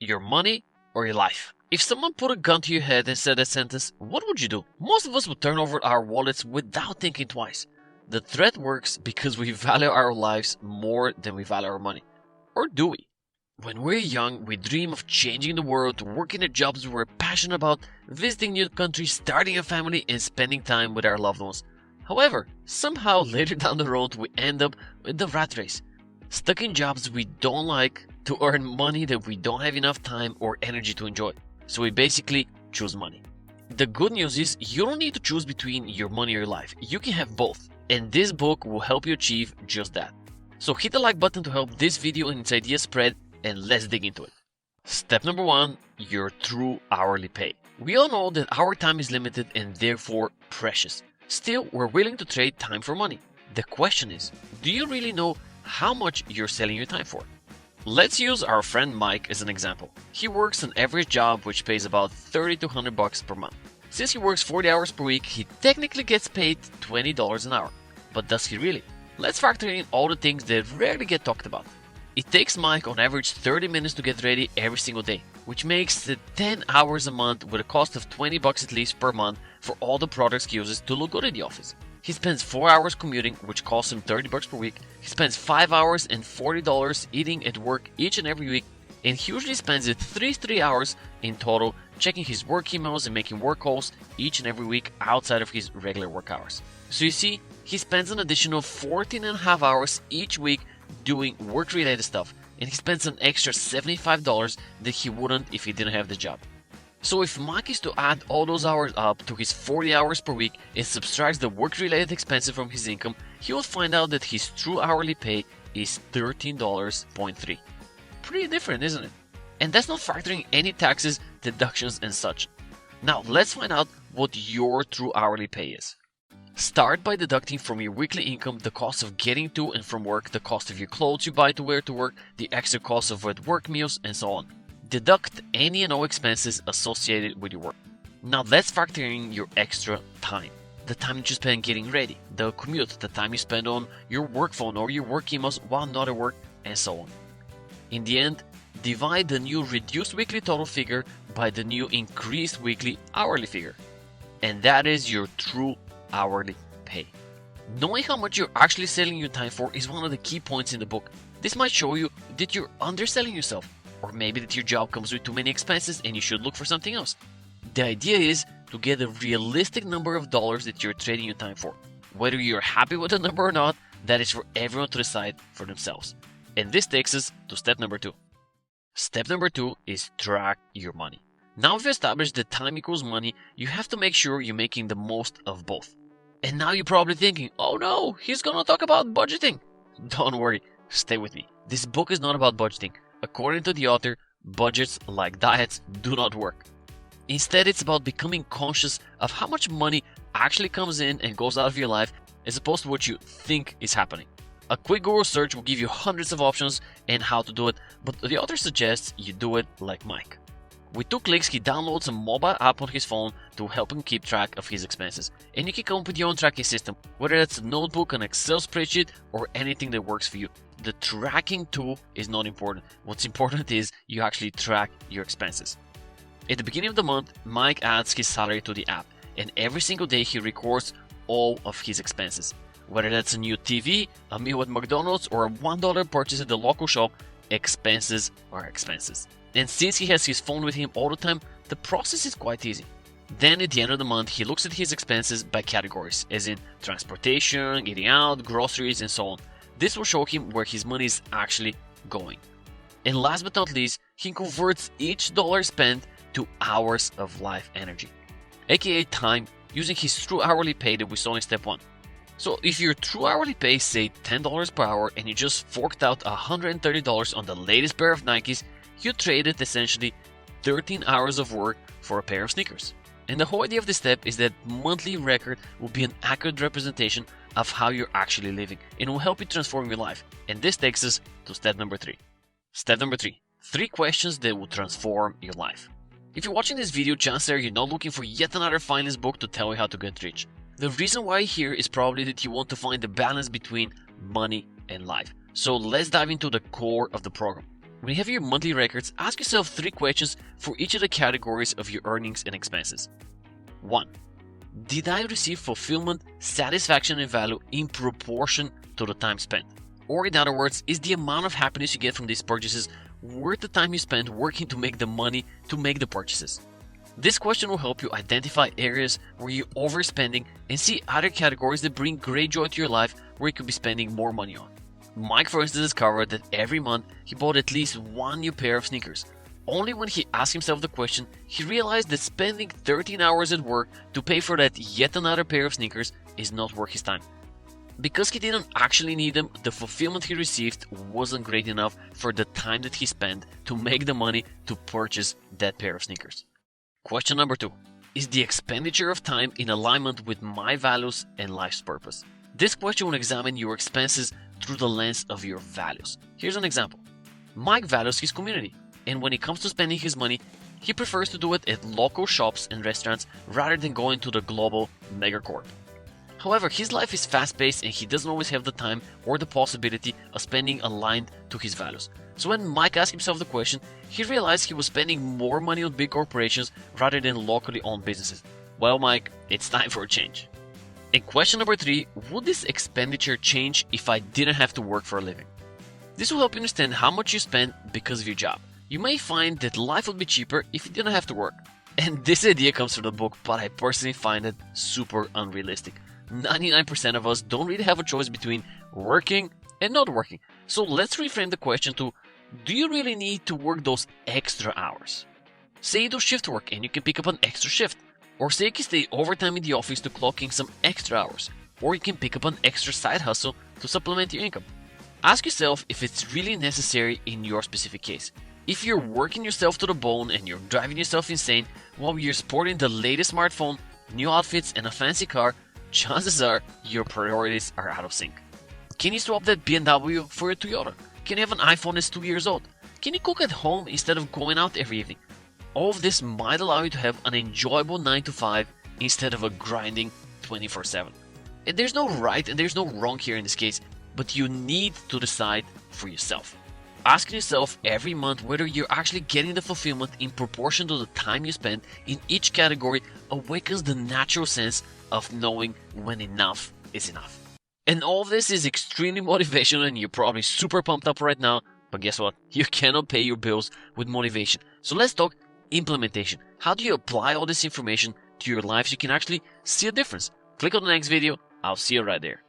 Your money or your life? If someone put a gun to your head and said that sentence, what would you do? Most of us would turn over our wallets without thinking twice. The threat works because we value our lives more than we value our money. Or do we? When we're young, we dream of changing the world, working at jobs we're passionate about, visiting new countries, starting a family, and spending time with our loved ones. However, somehow later down the road, we end up in the rat race, stuck in jobs we don't like to earn money that we don't have enough time or energy to enjoy. So we basically choose money. The good news is you don't need to choose between your money or your life. You can have both. And this book will help you achieve just that. So hit the like button to help this video and its idea spread, and let's dig into it. Step number 1, your true hourly pay. We all know that our time is limited and therefore precious. Still, we're willing to trade time for money. The question is, do you really know how much you're selling your time for? Let's use our friend Mike as an example. He works an average job which pays about $30 to $100 per month. Since he works 40 hours per week, he technically gets paid $20 an hour. But does he really? Let's factor in all the things that rarely get talked about. It takes Mike on average 30 minutes to get ready every single day, which makes it 10 hours a month with a cost of $20 at least per month for all the products he uses to look good in the office. He spends 4 hours commuting, which costs him $30 per week. He spends 5 hours and $40 eating at work each and every week, and he usually spends 3 hours in total checking his work emails and making work calls each and every week outside of his regular work hours. So you see, he spends an additional 14.5 hours each week doing work-related stuff, and he spends an extra $75 that he wouldn't if he didn't have the job. So if Mike is to add all those hours up to his 40 hours per week and subtracts the work-related expenses from his income, he will find out that his true hourly pay is $13.3. Pretty different, isn't it? And that's not factoring any taxes, deductions, and such. Now let's find out what your true hourly pay is. Start by deducting from your weekly income the cost of getting to and from work, the cost of your clothes you buy to wear to work, the extra cost of work meals, and so on. Deduct any and all expenses associated with your work. Now let's factor in your extra time. The time that you spend getting ready, the commute, the time you spend on your work phone or your work emails while not at work, and so on. In the end, divide the new reduced weekly total figure by the new increased weekly hourly figure. And that is your true hourly pay. Knowing how much you're actually selling your time for is one of the key points in the book. This might show you that you're underselling yourself, or maybe that your job comes with too many expenses and you should look for something else. The idea is to get a realistic number of dollars that you're trading your time for. Whether you're happy with the number or not, that is for everyone to decide for themselves. And this takes us to step number 2. Step number 2 is track your money. Now we've established that time equals money, you have to make sure you're making the most of both. And now you're probably thinking, oh no, he's gonna talk about budgeting. Don't worry, stay with me. This book is not about budgeting. According to the author, budgets, like diets, do not work. Instead, it's about becoming conscious of how much money actually comes in and goes out of your life as opposed to what you think is happening. A quick Google search will give you hundreds of options and how to do it, but the author suggests you do it like Mike. With 2 clicks, he downloads a mobile app on his phone to help him keep track of his expenses. And you can come up with your own tracking system, whether that's a notebook, an Excel spreadsheet, or anything that works for you. The tracking tool is not important. What's important is you actually track your expenses. At the beginning of the month, Mike adds his salary to the app, and every single day he records all of his expenses. Whether that's a new TV, a meal at McDonald's, or a $1 purchase at the local shop, expenses are expenses. And since he has his phone with him all the time, the process is quite easy. Then at the end of the month, he looks at his expenses by categories, as in transportation, eating out, groceries, and so on. This will show him where his money is actually going. And last but not least, he converts each dollar spent to hours of life energy, aka time, using his true hourly pay that we saw in step 1. So if your true hourly pay say $10 per hour and you just forked out $130 on the latest pair of Nikes, you traded essentially 13 hours of work for a pair of sneakers. And the whole idea of this step is that monthly record will be an accurate representation of how you're actually living and will help you transform your life. And this takes us to step number 3. Step number 3. 3 questions that will transform your life. If you're watching this video, chances are you're not looking for yet another finance book to tell you how to get rich. The reason why you're here is probably that you want to find the balance between money and life. So let's dive into the core of the program. When you have your monthly records, ask yourself 3 questions for each of the categories of your earnings and expenses. 1. Did I receive fulfillment, satisfaction, and value in proportion to the time spent? Or in other words, is the amount of happiness you get from these purchases worth the time you spend working to make the money to make the purchases? This question will help you identify areas where you're overspending and see other categories that bring great joy to your life where you could be spending more money on. Mike, for instance, discovered that every month he bought at least 1 new pair of sneakers. Only when he asked himself the question, he realized that spending 13 hours at work to pay for that yet another pair of sneakers is not worth his time. Because he didn't actually need them, the fulfillment he received wasn't great enough for the time that he spent to make the money to purchase that pair of sneakers. Question number 2. Is the expenditure of time in alignment with my values and life's purpose? This question will examine your expenses through the lens of your values. Here's an example. Mike values his community, and when it comes to spending his money, he prefers to do it at local shops and restaurants rather than going to the global megacorp. However, his life is fast-paced and he doesn't always have the time or the possibility of spending aligned to his values. So when Mike asked himself the question, he realized he was spending more money on big corporations rather than locally owned businesses. Well, Mike, it's time for a change. And question number 3, would this expenditure change if I didn't have to work for a living? This will help you understand how much you spend because of your job. You may find that life would be cheaper if you didn't have to work. And this idea comes from the book, but I personally find it super unrealistic. 99% of us don't really have a choice between working and not working. So let's reframe the question to, do you really need to work those extra hours? Say you do shift work and you can pick up an extra shift. Or say you can stay overtime in the office to clock in some extra hours. Or you can pick up an extra side hustle to supplement your income. Ask yourself if it's really necessary in your specific case. If you're working yourself to the bone and you're driving yourself insane while you're sporting the latest smartphone, new outfits, and a fancy car, chances are your priorities are out of sync. Can you swap that BMW for a Toyota? Can you have an iPhone that's 2 years old? Can you cook at home instead of going out every evening? All of this might allow you to have an enjoyable 9 to 5 instead of a grinding 24/7. And there's no right and there's no wrong here in this case, but you need to decide for yourself. Asking yourself every month whether you're actually getting the fulfillment in proportion to the time you spend in each category awakens the natural sense of knowing when enough is enough. And all of this is extremely motivational and you're probably super pumped up right now, but guess what? You cannot pay your bills with motivation. So let's talk implementation. How do you apply all this information to your life so you can actually see a difference? Click on the next video. I'll see you right there.